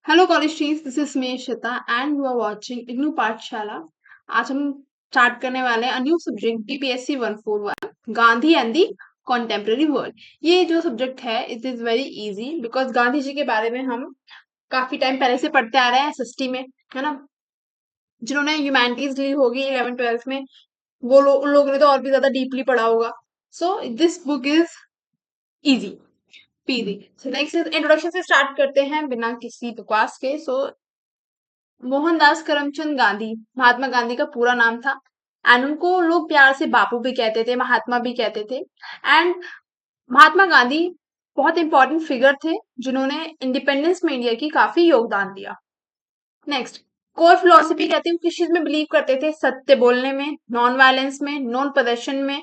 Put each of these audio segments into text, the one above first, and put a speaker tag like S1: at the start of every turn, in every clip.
S1: Hello college students, this is me Shweta and you are watching IGNOU Pathshala. आज हम start करने वाले हैं new subject BPSC 141 Gandhi and the contemporary world. ये जो सब्जेक्ट है it is very easy because Gandhi ji के बारे में हम काफी टाइम पहले से पढ़ते आ रहे हैं एसएसटी में, है ना। जिन्होंने ह्यूमैनिटीज ली होगी 11th 12th में, उन लोगों ने तो और भी ज्यादा डीपली पढ़ा होगा। So this book is easy PG. So next introduction से स्टार्ट करते हैं बिना किसी बकवास के। सो मोहनदास करमचंद गांधी महात्मा गांधी का पूरा नाम था एंड उनको लोग प्यार से बापू भी कहते थे, महात्मा भी कहते थे। एंड महात्मा गांधी बहुत इंपॉर्टेंट फिगर थे जिन्होंने इंडिपेंडेंस में इंडिया की काफी योगदान दिया। नेक्स्ट, कोर फिलोसफी कहते हैं किस चीज में बिलीव करते थे? सत्य बोलने में, नॉन वायलेंस में, नॉन प्रदर्शन में,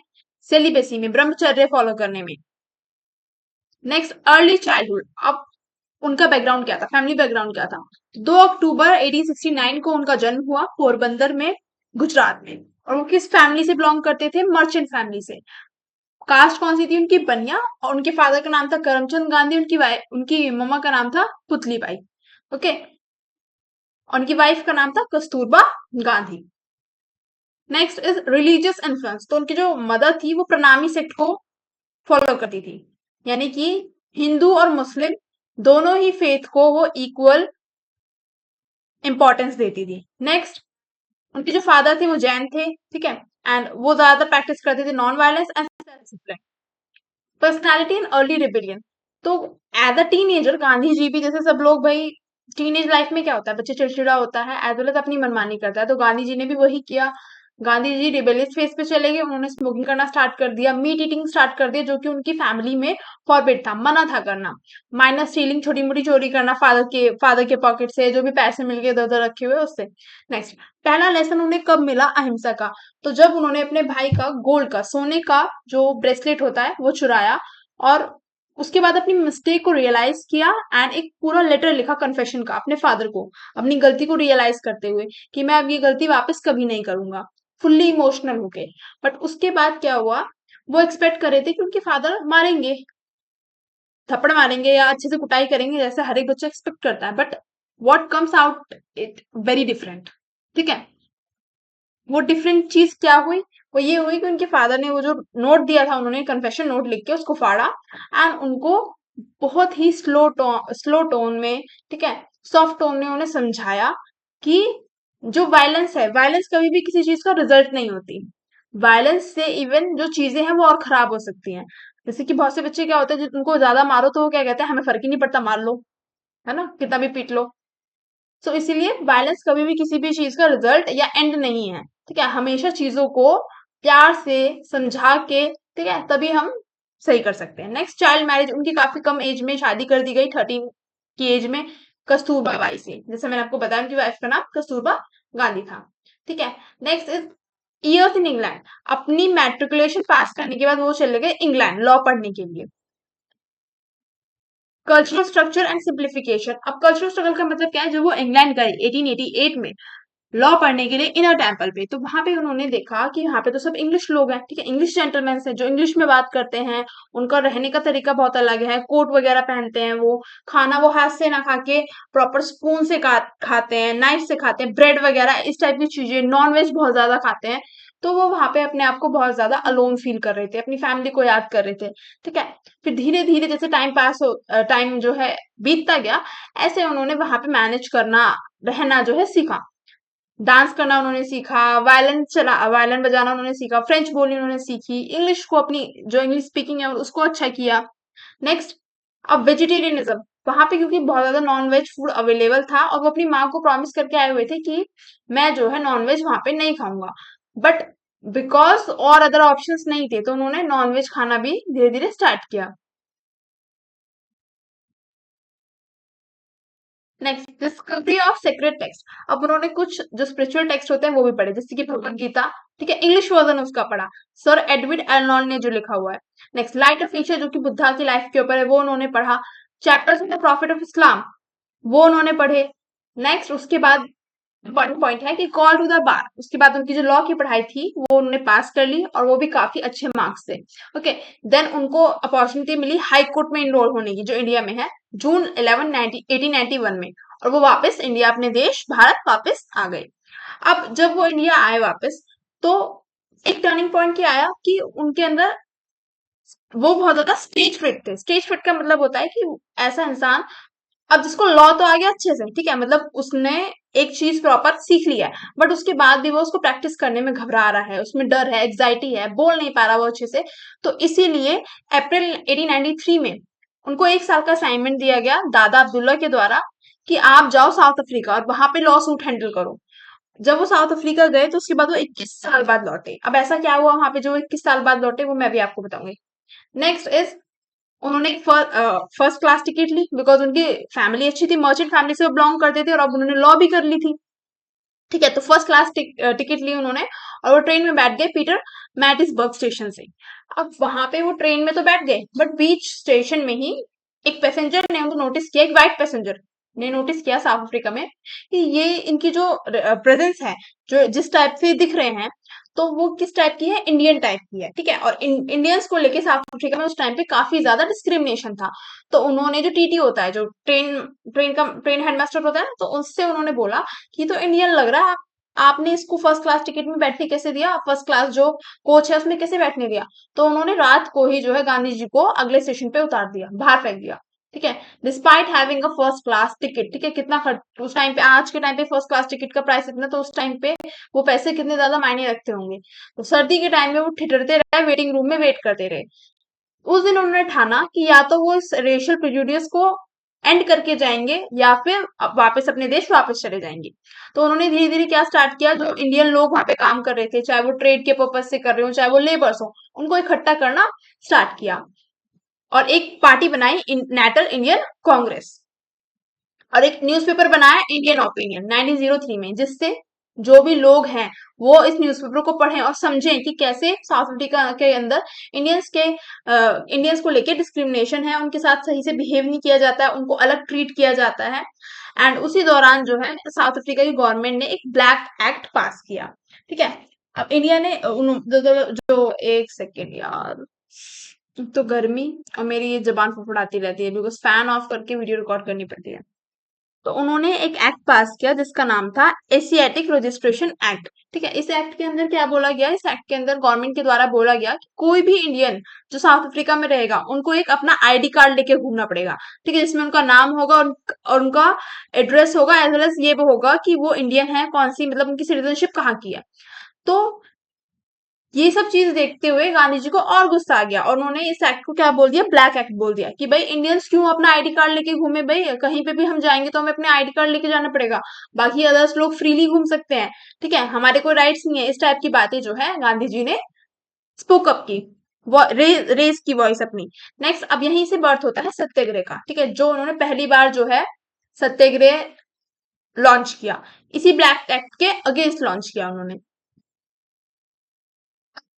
S1: सेलिबेसी में, ब्रह्मचर्य फॉलो करने में। Next, early childhood. अब उनका बैकग्राउंड क्या था, फैमिली बैकग्राउंड क्या था? 2 अक्टूबर 1869 को उनका जन्म हुआ पोरबंदर में, गुजरात में। और वो किस फैमिली से बिलोंग करते थे? मर्चेंट फैमिली से। कास्ट कौन सी थी उनकी? बनिया। और उनके फादर का नाम था करमचंद गांधी, उनकी मम्मा का नाम था पुतली बाई। ओके, और उनकी वाइफ का नाम था Kasturba Gandhi. Next is religious influence. तो उनकी जो मदर थी वो प्रणामी सेक्ट को फॉलो करती थी, यानी कि हिंदू और मुस्लिम दोनों ही फेथ को वो इक्वल इंपॉर्टेंस देती थी। नेक्स्ट, उनके जो फादर थे वो जैन थे, ठीक है, एंड वो ज्यादातर प्रैक्टिस करते थे non violence and self discipline. Personality in early rebellion. तो as a teenager Gandhi ji भी, जैसे सब लोग भाई टीनेज लाइफ में क्या होता है, बच्चे चिड़चिड़ा होता है, एज वेल एज अपनी मनमानी करता है, तो गांधी जी ने भी वही किया। गांधी जी रिबेलियस फेज पे चले गए, उन्होंने स्मोकिंग करना स्टार्ट कर दिया, मीट ईटिंग स्टार्ट कर दिया, जो कि उनकी फैमिली में फॉरबिड था, मना था करना। माइनर स्टीलिंग, छोटी मोटी चोरी करना फादर के पॉकेट से, जो भी पैसे मिल गए इधर उधर रखे हुए उससे। नेक्स्ट, पहला लेसन उन्हें कब मिला? अहिंसा का। तो जब उन्होंने अपने भाई का गोल्ड का, सोने का जो ब्रेसलेट होता है वो चुराया, और उसके बाद अपनी मिस्टेक को रियलाइज किया एंड एक पूरा लेटर लिखा कन्फेशन का अपने फादर को, अपनी गलती को रियलाइज करते हुए कि मैं अब ये गलती वापस कभी नहीं करूंगा, फुल्ली इमोशनल होके। बट उसके बाद क्या हुआ, वो एक्सपेक्ट कर रहे थे कि उनके फादर मारेंगे, थप्पड़ मारेंगे या अच्छे से कुटाई करेंगे जैसे हर एक बच्चा एक्सपेक्ट करता है। But what comes out it very different, ठीक है। वो डिफरेंट चीज क्या हुई? वो ये हुई कि उनके फादर ने वो जो नोट दिया था, उन्होंने कन्फेशन नोट लिख के उसको फाड़ा एंड उनको बहुत ही स्लो टोन में, ठीक है, सॉफ्ट टोन में उन्हें समझाया कि जो वायलेंस है, वायलेंस कभी भी किसी चीज का रिजल्ट नहीं होती। वायलेंस से इवन जो चीजें हैं वो और खराब हो सकती हैं। जैसे कि बहुत से बच्चे क्या होते हैं, उनको ज्यादा मारो तो वो क्या कहते हैं, हमें फर्क ही नहीं पड़ता, मार लो, है ना, कितना भी पीट लो। सो इसीलिए वायलेंस कभी भी किसी भी चीज का रिजल्ट या एंड नहीं है, ठीक है। हमेशा चीजों को प्यार से समझा के, ठीक है, तभी हम सही कर सकते हैं। Next, child marriage. उनकी काफी कम एज में शादी कर दी गई, 13 की एज में, कस्तूरबा बाई से। जैसे मैंने आपको बताया उनकी वाइफ का नाम कस्तूरबा गांधी था, ठीक है। Next is years in England. अपनी मैट्रिकुलेशन पास करने के बाद वो चले गए इंग्लैंड लॉ पढ़ने के लिए। Cultural structure and simplification. अब कल्चरल स्ट्रगल का मतलब क्या है? जब वो इंग्लैंड गए 1888 में लॉ पढ़ने के लिए इनर टेम्पल पे, तो वहां पे उन्होंने देखा कि यहाँ पे तो सब इंग्लिश लोग हैं, ठीक है, इंग्लिश जेंटलमैन हैं जो इंग्लिश में बात करते हैं, उनका रहने का तरीका बहुत अलग है, कोट वगैरह पहनते हैं, वो खाना वो हाथ से ना खा के प्रॉपर स्पून से खाते हैं, नाइफ से खाते हैं, ब्रेड वगैरह इस टाइप की चीजें, नॉन वेज बहुत ज्यादा खाते हैं। तो वो वहां पे अपने आप को बहुत ज्यादा अलोन फील कर रहे थे, अपनी फैमिली को याद कर रहे थे, ठीक है। फिर धीरे धीरे जैसे टाइम जो है बीतता गया, ऐसे उन्होंने वहां पे मैनेज करना, रहना जो है सीखा। डांस करना उन्होंने सीखा, वायलिन बजाना उन्होंने सीखा, फ्रेंच बोलनी उन्होंने सीखी, इंग्लिश को अपनी जो इंग्लिश स्पीकिंग है उसको अच्छा किया। नेक्स्ट, अब वेजिटेरियनिज्म। वहां पे क्योंकि बहुत ज्यादा नॉन वेज फूड अवेलेबल था और वो अपनी माँ को प्रॉमिस करके आए हुए थे कि मैं जो है नॉन वेज वहां पे नहीं खाऊंगा। बट बिकॉज और अदर ऑप्शंस नहीं थे, तो उन्होंने नॉन वेज खाना भी धीरे धीरे स्टार्ट किया। Next, discovery of secret text. अब उन्होंने कुछ जो स्पिरिचुअल टेक्स्ट होते हैं वो भी पढ़े, जैसे कि भगवत गीता, ठीक है, इंग्लिश वर्जन उसका पढ़ा, सर एडविड एर्नॉल्ड ने जो लिखा हुआ है। नेक्स्ट, लाइट ऑफ नेचर जो कि बुद्धा की लाइफ के ऊपर है, वो उन्होंने पढ़ा। Chapters of the profit of Islam वो उन्होंने पढ़े। नेक्स्ट, उसके बाद इम्पॉर्टेंट पॉइंट है कि कॉल टू द बार, उसके बाद उनकी जो लॉ की पढ़ाई थी वो उन्होंने पास कर ली और वो भी काफी अच्छे मार्क्स से। ओके, देन उनको अपॉर्चुनिटी मिली हाई कोर्ट में इनरोल होने की, जो इंडिया में है, जून 11 1891 में। और वो वापस इंडिया, अपने देश भारत वापस आ गए। अब जब वो इंडिया आए वापस, तो एक टर्निंग पॉइंट क्या आया कि उनके अंदर वो बहुत ज्यादा स्टेज फिट थे। स्टेज फिट का मतलब होता है कि ऐसा इंसान, अब जिसको लॉ तो आ गया अच्छे से, ठीक है, मतलब उसने एक चीज प्रॉपर सीख लिया है, बट उसके बाद भी वो उसको प्रैक्टिस करने में घबरा रहा है, उसमें डर है, एग्जाइटी है, बोल नहीं पा रहा वो अच्छे से। तो इसीलिए अप्रैल 1893 में उनको 1 साल का असाइनमेंट दिया गया दादा अब्दुल्ला के द्वारा कि आप जाओ साउथ अफ्रीका और वहां पे लॉ सूट हैंडल करो। जब वो साउथ अफ्रीका गए तो उसके बाद वो 21 साल बाद लौटे। अब ऐसा क्या हुआ वहां पे जो 21 साल बाद लौटे, वो मैं भी आपको बताऊंगी। नेक्स्ट इज, उन्होंने फर्स्ट क्लास टिकट ली, बिकॉज उनकी फैमिली अच्छी थी, मर्चेंट फैमिली से वो बिलोंग करते थे, और अब उन्होंने लॉ भी कर ली थी। ठीक है, तो फर्स्ट क्लास टिकट ली उन्होंने, और वो ट्रेन में बैठ गए पीटर मैटिसबर्ग स्टेशन से। अब वहां पे वो ट्रेन में तो बैठ गए, बट बीच स्टेशन में ही एक पैसेंजर ने उनको नोटिस किया, एक वाइट पैसेंजर ने नोटिस किया साउथ अफ्रीका में कि ये इनकी जो प्रेजेंस है, जो जिस टाइप से दिख रहे हैं, तो वो किस टाइप की है, इंडियन टाइप की है। ठीक है, और इंडियंस को लेके साउथ अफ्रीका में उस टाइम पे काफी ज्यादा डिस्क्रिमिनेशन था। तो उन्होंने, जो टीटी होता है, जो ट्रेन हेडमास्टर होता है ना, तो उससे उन्होंने बोला कि ये तो इंडियन लग रहा है, आपने इसको फर्स्ट क्लास टिकट में बैठने कैसे दिया, फर्स्ट क्लास जो कोच है उसमें कैसे बैठने दिया। तो उन्होंने रात को ही जो है गांधी जी को अगले स्टेशन पे उतार दिया, बाहर फेंक दिया। ठीक है, despite having a first class ticket. ठीक है, कितना खर्च उस टाइम पे, आज के टाइम पे फर्स्ट क्लास टिकट का प्राइस इतना, तो उस टाइम पे वो पैसे कितने ज्यादा मायने रखते होंगे। तो सर्दी के टाइम में वो ठिठुरते रहे, वेटिंग रूम में वेट करते रहे। उस दिन उन्होंने ठाना कि या तो वो इस रेशियल प्रेजुडिस को एंड करके जाएंगे, या फिर वापस अपने देश वापस चले जाएंगे। तो उन्होंने धीरे धीरे क्या स्टार्ट किया, जो इंडियन लोग वहां पे काम कर रहे थे, चाहे वो ट्रेड के पर्पज से कर रहे हो, चाहे वो लेबर्स हो, उनको इकट्ठा करना स्टार्ट किया, और एक पार्टी बनाई, नेशनल इंडियन कांग्रेस, और एक न्यूज़पेपर बनाया, इंडियन ओपिनियन, 1903 में, जिससे जो भी लोग हैं वो इस न्यूज़पेपर को पढ़ें और समझें कि कैसे साउथ अफ्रीका के अंदर इंडियंस को लेके डिस्क्रिमिनेशन है, उनके साथ सही से बिहेव नहीं किया जाता है, उनको अलग ट्रीट किया जाता है। एंड उसी दौरान जो है साउथ अफ्रीका की गवर्नमेंट ने एक ब्लैक एक्ट पास किया। ठीक है, अब इंडिया ने जो एक सेकेंड यार, एक तो गर्मी, और मेरी ये जबान फड़फड़ाती रहती है बिकॉज फैन ऑफ करके वीडियो रिकॉर्ड करनी पड़ती है। तो उन्होंने एक एक्ट पास किया जिसका नाम था एशियाटिक रजिस्ट्रेशन एक्ट। ठीक है, इस एक्ट के अंदर क्या बोला गया, इस एक्ट के अंदर गवर्नमेंट के द्वारा बोला गया कि कोई भी इंडियन जो साउथ अफ्रीका में रहेगा, उनको एक अपना आईडी कार्ड लेके घूमना पड़ेगा। ठीक है, जिसमें उनका नाम होगा, और उनका एड्रेस होगा, एज वेल एज ये भी होगा कि वो इंडियन है कौन सी, मतलब उनकी सिटीजनशिप कहाँ की है। तो ये सब चीज देखते हुए गांधी जी को और गुस्सा आ गया, और उन्होंने इस एक्ट को क्या बोल दिया, ब्लैक एक्ट बोल दिया, कि भाई इंडियंस क्यों अपना आईडी कार्ड लेके घूमे, भाई कहीं पे भी हम जाएंगे तो हमें अपने आईडी कार्ड लेके जाना पड़ेगा, बाकी अदर्स लोग फ्रीली घूम सकते हैं। ठीक है, हमारे कोई राइट्स नहीं है। इस टाइप की बातें जो है गांधी जी ने स्पोक अप की, वो रेज की वॉइस अपनी। नेक्स्ट, अब यहीं से बर्थ होता है सत्याग्रह का। ठीक है, जो उन्होंने पहली बार जो है सत्याग्रह लॉन्च किया, इसी ब्लैक एक्ट के अगेंस्ट लॉन्च किया उन्होंने।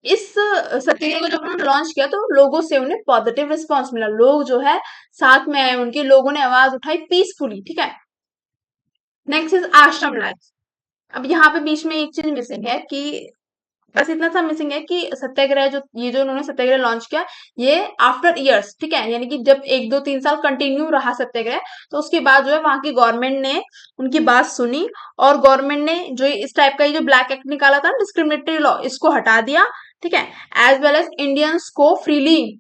S1: इस सत्याग्रह को जब उन्होंने लॉन्च किया तो लोगों से उन्हें पॉजिटिव रिस्पॉन्स मिला, लोग जो है साथ में आए, उनके लोगों ने आवाज उठाई पीसफुली। ठीक है, नेक्स्ट इज आश्रम लाइफ। अब यहाँ पे बीच में एक चीज मिसिंग है कि, बस इतना सा मिसिंग है कि सत्याग्रह, जो उन्होंने सत्याग्रह लॉन्च किया, ये आफ्टर ईयर्स, ठीक है, यानी कि जब 1 2 3 साल कंटिन्यू रहा सत्याग्रह, तो उसके बाद जो है वहां की गवर्नमेंट ने उनकी बात सुनी, और गवर्नमेंट ने जो इस टाइप का ये जो ब्लैक एक्ट निकाला था, डिस्क्रिमिनेटरी लॉ, इसको हटा दिया। ठीक है, एज वेल एज इंडियंस को फ्रीली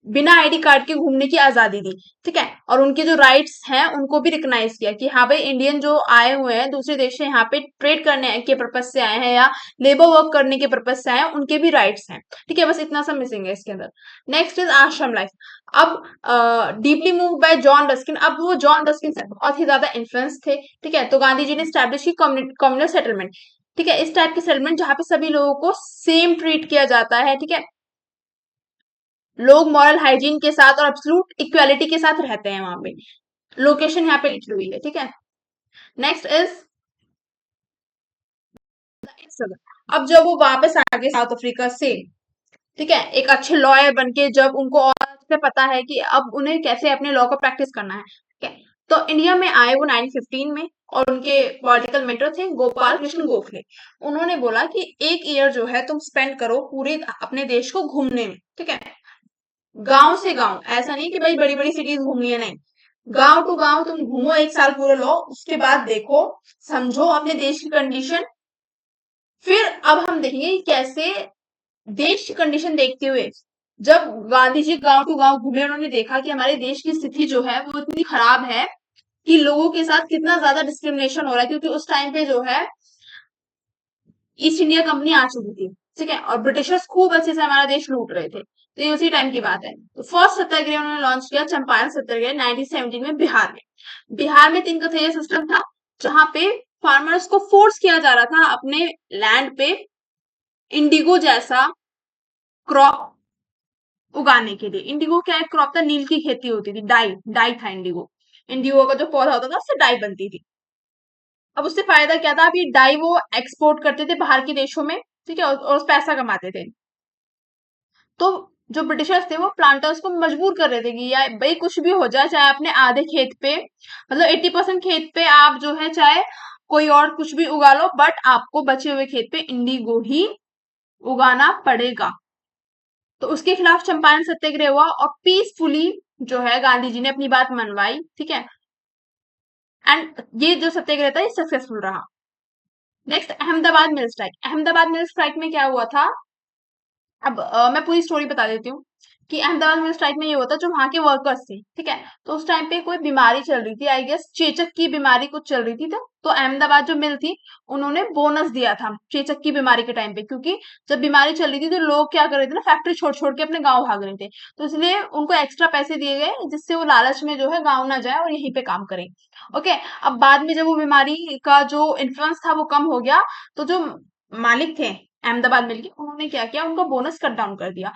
S1: बिना आईडी कार्ड के घूमने की आजादी दी। ठीक है, और उनके जो राइट्स हैं उनको भी रिकॉग्नाइज किया कि हाँ भाई, इंडियन जो आए हुए हैं दूसरे देश से, यहाँ पे ट्रेड करने के पर्पज से आए हैं, या लेबर वर्क करने के पर्पज से आए हैं, उनके भी राइट्स हैं। ठीक है, बस इतना सा मिसिंग है इसके अंदर। नेक्स्ट इज आश्रम लाइफ। अब deeply move by John Ruskin. अब वो जॉन रस्किन से बहुत ही ज्यादा इन्फ्लुएंस थे। ठीक है, तो गांधी जी ने स्टैब्लिश की कम्युनल सेटलमेंट। ठीक है, इस टाइप के सेटलमेंट जहाँ पे सभी लोगों को सेम ट्रीट किया जाता है। ठीक है, लोग मॉरल हाइजीन के साथ और एब्सोल्यूट इक्वालिटी के साथ रहते हैं वहां पे। लोकेशन यहाँ पे लिखी हुई है। ठीक है, नेक्स्ट इज, अब जब वो वापस आ गए साउथ अफ्रीका से, ठीक है, एक अच्छे लॉयर बन के, जब उनको और अच्छे से पता है कि अब उन्हें कैसे अपने लॉ को प्रैक्टिस करना है, ठीक है, तो इंडिया में आए वो 1915 में, और उनके पॉलिटिकल मेंटर थे गोपाल कृष्ण गोखले। उन्होंने बोला कि 1 ईयर जो है तुम स्पेंड करो पूरे अपने देश को घूमने में। ठीक है, गांव से गांव, ऐसा नहीं कि भाई बड़ी बड़ी सिटीज घूमनी है, नहीं, गांव टू गांव तुम घूमो, 1 साल पूरे लो, उसके बाद देखो, समझो अपने देश की कंडीशन। फिर अब हम देखेंगे कि कैसे देश की कंडीशन देखते हुए जब गांधी जी गांव टू गांव घूमे, उन्होंने देखा कि हमारे देश की स्थिति जो है वो इतनी खराब है कि लोगों के साथ कितना ज्यादा डिस्क्रिमिनेशन हो रहा है, क्योंकि उस टाइम पे जो है ईस्ट इंडिया कंपनी आ चुकी थी, ठीक है, और ब्रिटिशर्स खूब अच्छे से हमारा देश लूट रहे थे। तो ये उसी टाइम की बात है। तो फर्स्ट सत्याग्रह उन्होंने लॉन्च किया चंपारण सत्याग्रह 1917 में बिहार में। बिहार में 3 कथेय सिस्टम था, जहां पे फार्मर्स को फोर्स किया जा रहा था अपने लैंड पे इंडिगो जैसा क्रॉप उगाने के लिए। इंडिगो क्या है, क्रॉप था, नील की खेती होती थी, डाई डाई था इंडिगो। इंडिगो का जो पौधा होता था उससे डाई बनती थी। अब उससे फायदा क्या था, अब ये डाई वो एक्सपोर्ट करते थे बाहर के देशों में, ठीक है, और उस पैसा कमाते थे। तो जो ब्रिटिशर्स थे वो प्लांटर्स को मजबूर कर रहे थे कि यार भाई कुछ भी हो जाए, चाहे अपने आधे खेत पे, मतलब 80% खेत पे आप जो है चाहे कोई और कुछ भी उगा लो, बट आपको बचे हुए खेत पे इंडिगो ही उगाना पड़ेगा। तो उसके खिलाफ चंपारण सत्याग्रह हुआ और पीसफुली जो है गांधी जी ने अपनी बात मनवाई, ठीक है, एंड ये जो सत्याग्रह था ये सक्सेसफुल रहा। नेक्स्ट, अहमदाबाद मिल स्ट्राइक। अहमदाबाद मिल स्ट्राइक में क्या हुआ था, अब मैं पूरी स्टोरी बता देती हूँ कि अहमदाबाद में स्ट्राइक में ये होता जो वहां के वर्कर्स थे, ठीक है, तो उस टाइम पे कोई बीमारी चल रही थी, आई गेस चेचक की बीमारी कुछ चल रही थी। तो अहमदाबाद जो मिल थी उन्होंने बोनस दिया था चेचक की बीमारी के टाइम पे, क्योंकि जब बीमारी चल रही थी तो लोग क्या कर रहे थे ना, फैक्ट्री छोड़ छोड़ के अपने गाँव भाग रहे थे। तो इसलिए उनको एक्स्ट्रा पैसे दिए गए जिससे वो लालच में जो है गाँव ना जाए और यहीं पे काम करें। ओके, अब बाद में जब वो बीमारी का जो इन्फ्लुएंस था वो कम हो गया, तो जो मालिक थे अहमदाबाद मिल के, उन्होंने क्या किया, उनका बोनस कट डाउन कर दिया।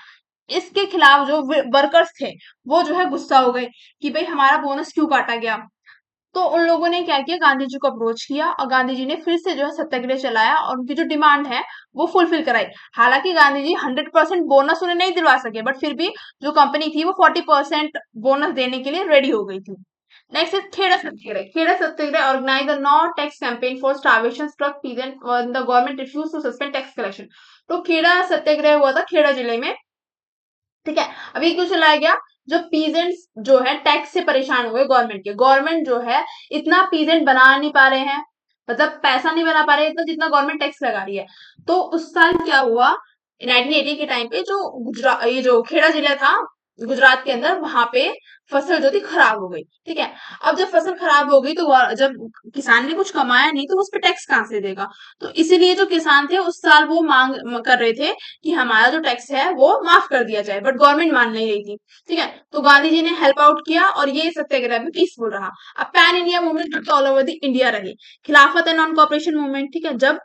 S1: इसके खिलाफ जो वर्कर्स थे वो जो है गुस्सा हो गए कि भाई हमारा बोनस क्यों काटा गया। तो उन लोगों ने क्या किया, गांधी जी को अप्रोच किया और गांधी जी ने फिर से जो है सत्याग्रह चलाया और उनकी जो डिमांड है वो फुलफिल कराई। हालांकि गांधी जी 100% बोनस उन्हें नहीं दिलवा सके, बट फिर भी जो कंपनी थी वो 40% बोनस देने के लिए रेडी हो गई थी। Next is Kheda satyagraha. Kheda satyagraha organise the no tax campaign for starvation struck peasant when the government refuse to suspend tax collection. तो खेड़ा सत्याग्रह हुआ था खेड़ा जिले में, ठीक है। अब ये क्यों चलाया गया, जो पीजेंट्स जो है टैक्स से परेशान हुए गवर्नमेंट के, गवर्नमेंट जो है इतना पीजेंट बना नहीं पा रहे हैं, मतलब पैसा नहीं बना पा रहे इतना जितना गवर्नमेंट टैक्स लगा रही है। तो उस साल क्या हुआ, 1980 के टाइम पे जो गुजरात, ये जो खेड़ा जिला था गुजरात के अंदर, वहां पे फसल जो थी खराब हो गई, ठीक है। अब जब फसल खराब हो गई तो जब किसान ने कुछ कमाया नहीं तो उस पर टैक्स कहाँ से देगा। तो इसीलिए जो किसान थे उस साल वो मांग कर रहे थे कि हमारा जो टैक्स है वो माफ कर दिया जाए, बट गवर्नमेंट मान नहीं रही थी, ठीक है। तो गांधी जी ने हेल्प आउट किया और ये सत्याग्रह भी पीसफुल रहा। अब pan India movement all over the India रही, खिलाफत एंड नॉन कॉपरेशन मूवमेंट, ठीक है, जब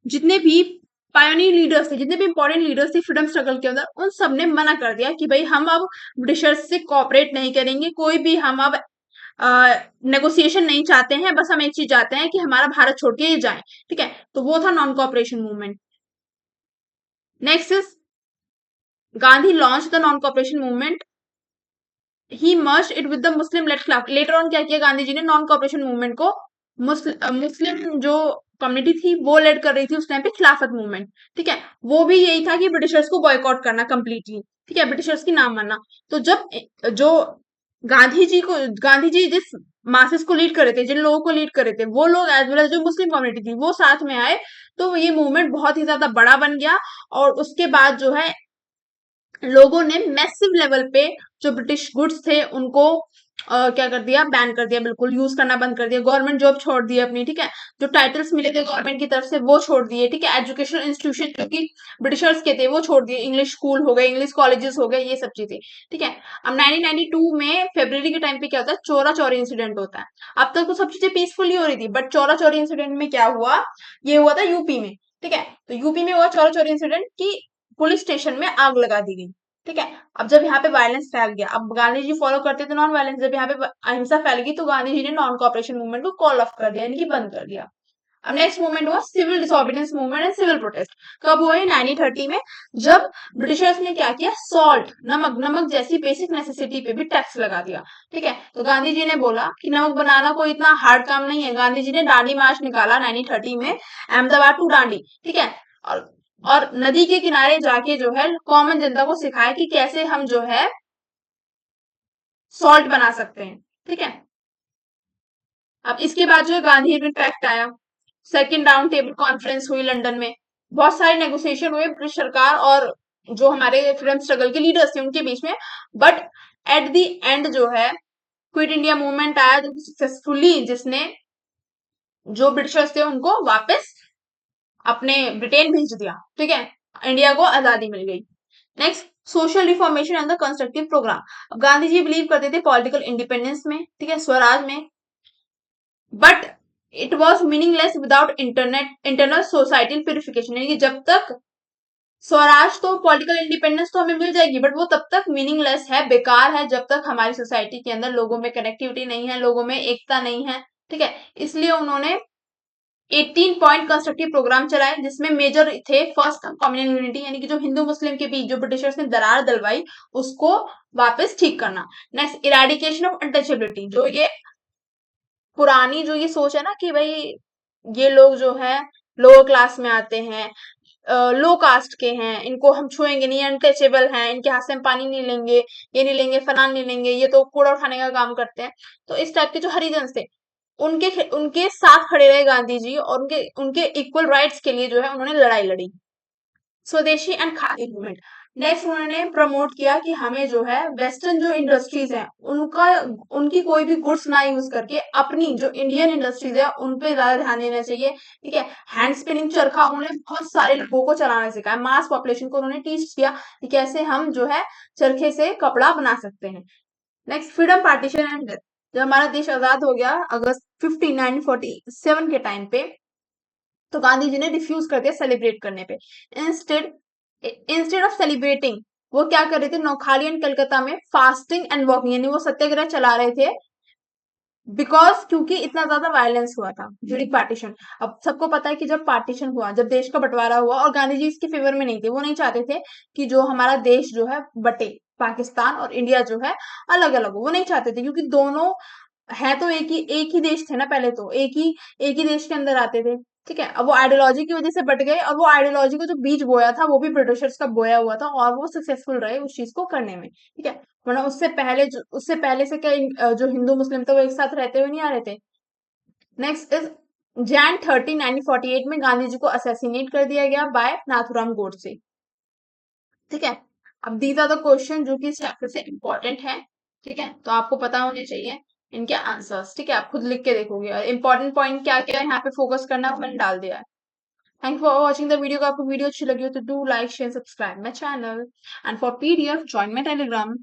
S1: जितने भी पायोनियर लीडर्स थे, जितने भी इंपॉर्टेंट लीडर्स थे फ्रीडम स्ट्रगल के अंदर, उन सब ने मना कर दिया कि भाई हम अब ब्रिटिशर्स से कॉपरेट नहीं करेंगे, कोई भी हम अब नेगोशिएशन नहीं चाहते हैं, बस हम एक चीज चाहते हैं कि हमारा भारत छोड़ के ये जाए, ठीक है। तो वो था non cooperation movement. Next is Gandhi launch the non cooperation movement, he merge it with the Muslim led Khilafat. Later on क्या किया गांधी जी ने, नॉन कॉपरेशन मूवमेंट को मुस्लिम जो कम्युनिटी थी वो लेड कर रही थी उस टाइम पे, खिलाफत मूवमेंट, ठीक है। वो भी यही था कि ब्रिटिशर्स को बॉयकॉट करना कंप्लीटली, ठीक है, ब्रिटिशर्स की नाम मानना। तो जब जो गांधी जी जिस मासेस को लीड कर रहे थे, जिन लोगों को लीड कर रहे थे, वो लोग एज वेल एज जो मुस्लिम कम्युनिटी थी वो साथ में आए, तो ये मूवमेंट बहुत ही ज्यादा बड़ा बन गया। और उसके बाद जो है लोगों ने मैसिव लेवल पे जो ब्रिटिश गुड्स थे उनको क्या कर दिया, बैन कर दिया, बिल्कुल यूज करना बंद कर दिया। गवर्नमेंट जॉब छोड़ दी अपनी, ठीक है, जो टाइटल्स मिले थे गवर्नमेंट की तरफ से वो छोड़ दिए, ठीक है। एजुकेशनल इंस्टीट्यूशन जो कि ब्रिटिशर्स के थे वो छोड़ दिए, इंग्लिश स्कूल हो गए, इंग्लिश कॉलेजेस हो गए, ये सब चीजें, ठीक है। अब 1992 में फरवरी के टाइम पे क्या होता है, चोरा चोरी इंसिडेंट होता है। अब तक तो सब चीजें पीसफुली हो रही थी, बट चोरा चोरी इंसिडेंट में क्या हुआ, ये हुआ था यूपी में, ठीक है। तो यूपी में हुआ चोरा चोरी इंसिडेंट की पुलिस स्टेशन में आग लगा दी गई, ठीक है। अब जब यहाँ पे वायलेंस फैल गया, अब गांधी जी फॉलो करते थे नॉन वायलेंस, जब यहाँ पे अहिंसा फैल गई तो गांधी जी ने नॉन कॉपरेशन मूवमेंट को कॉल ऑफ कर दिया, यानी कि बंद कर दिया। अब नेक्स्ट मूवमेंट हुआ civil disobedience movement and civil protest. कब हुआ ये, 1930 में, जब ब्रिटिशर्स ने क्या किया, सॉल्ट, नमक, नमक जैसी बेसिक नेसेसिटी पे भी टैक्स लगा दिया, ठीक है। तो गांधी जी ने बोला कि नमक बनाना कोई इतना हार्ड काम नहीं है। गांधी जी ने दांडी मार्च निकाला 1930 में, अहमदाबाद टू दांडी, ठीक है। और और नदी के किनारे जाके जो है कॉमन जनता को सिखाया कि कैसे हम जो है सॉल्ट बना सकते हैं। ठीक है, अब इसके बाद जो गांधी एडमिन पैक्ट आया, सेकंड राउंड टेबल कॉन्फ्रेंस हुई लंदन में, बहुत सारे नेगोशिएशन हुए ब्रिटिश सरकार और जो हमारे फ्रीडम स्ट्रगल के लीडर्स थे उनके बीच में। बट एट द एंड जो है क्विट इंडिया मूवमेंट आया, जो सक्सेसफुली जिसने जो ब्रिटिशर्स थे उनको वापस अपने ब्रिटेन भेज दिया। ठीक है, इंडिया को आजादी मिल गई। Next, social reformation and the constructive programme. अब गांधी जी बिलीव करते थे पॉलिटिकल इंडिपेंडेंस में, ठीक है, स्वराज में, but it was meaningless without internal societal purification. यानी कि जब तक स्वराज तो पॉलिटिकल इंडिपेंडेंस तो हमें मिल जाएगी, बट वो तब तक मीनिंगलेस है, बेकार है, जब तक हमारी सोसाइटी के अंदर लोगों में कनेक्टिविटी नहीं है, लोगों में एकता नहीं है। ठीक है, इसलिए उन्होंने 18 पॉइंट कंस्ट्रक्टिव प्रोग्राम चलाए, जिसमें मेजर थे फर्स्ट कम्युनल यूनिटी, यानी कि जो हिंदू मुस्लिम के बीच जो ब्रिटिशर्स ने दरार डलवाई उसको वापस ठीक करना। Next, eradication of untouchability. जो ये पुरानी जो ये सोच है ना कि भाई ये लोग जो है लोअर क्लास में आते हैं, लो कास्ट के हैं, इनको हम छुएंगे नहीं, अनटचेबल हैं, इनके हाथ से हम पानी नहीं लेंगे, ये नहीं लेंगे, फलान नहीं लेंगे, ये तो कूड़ा उठाने का काम करते हैं। तो इस टाइप के जो हरिजन थे उनके उनके साथ खड़े रहे गांधी जी, और उनके उनके इक्वल राइट्स के लिए जो है उन्होंने लड़ाई लड़ी। स्वदेशी एंड खादी मूवमेंट। नेक्स्ट, उन्होंने प्रमोट किया कि हमें जो है वेस्टर्न जो इंडस्ट्रीज हैं उनका उनकी कोई भी गुड्स ना यूज करके अपनी जो इंडियन इंडस्ट्रीज है उन पे ज्यादा ध्यान देना चाहिए। ठीक है, हैंड स्पिनिंग चरखा उन्होंने बहुत सारे लोगों को चलाना सिखाया, मास पॉपुलेशन को उन्होंने टीच किया कि कैसे हम जो है चरखे से कपड़ा बना सकते हैं। Next, freedom partition and death. जब हमारा देश आजाद हो गया अगस्त 1947 के टाइम पे, तो गांधी जी ने रिफ्यूज कर दिया सेलिब्रेट करने पे। इंस्टेड इंस्टेड ऑफ सेलिब्रेटिंग, वो क्या कर रहे थे, नौखाली एंड कलकत्ता में फास्टिंग एंड वॉकिंग, यानी वो सत्याग्रह चला रहे थे, बिकॉज क्योंकि इतना ज्यादा वायलेंस हुआ था ड्यूरिंग पार्टीशन। अब सबको पता है कि जब पार्टीशन हुआ, जब देश का बंटवारा हुआ, और गांधी जी इसके फेवर में नहीं थे, वो नहीं चाहते थे कि जो हमारा देश जो है बटे, पाकिस्तान और इंडिया जो है अलग अलग हो, वो नहीं चाहते थे, क्योंकि दोनों है तो एक ही देश थे ना, पहले तो एक ही देश के अंदर आते थे। ठीक है, अब वो आइडियोलॉजी की वजह से बट गए, और वो आइडियोलॉजी को जो बीज बोया था वो भी ब्रिटिशर्स का बोया हुआ था, और वो सक्सेसफुल रहे उस चीज को करने में। ठीक है, वरना उससे पहले से क्या जो हिंदू मुस्लिम थे वो एक साथ रहते हुए नहीं आ रहे थे। नेक्स्ट इज जैन 13 1948 में गांधी जी को असैसिनेट कर दिया गया बाय नाथुराम गोडसे। ठीक है, अब दीज आर द क्वेश्चन जो कि इस चैप्टर से इंपॉर्टेंट है। ठीक है, तो आपको पता होने चाहिए इनके आंसर्स। ठीक है, आप खुद लिख के देखोगे, और इंपॉर्टेंट पॉइंट क्या क्या है यहाँ पे फोकस करना है, मैंने डाल दिया है। Thank for watching the video. आपको वीडियो अच्छी लगी हो तो do like share subscribe my channel, and for PDF join my Telegram.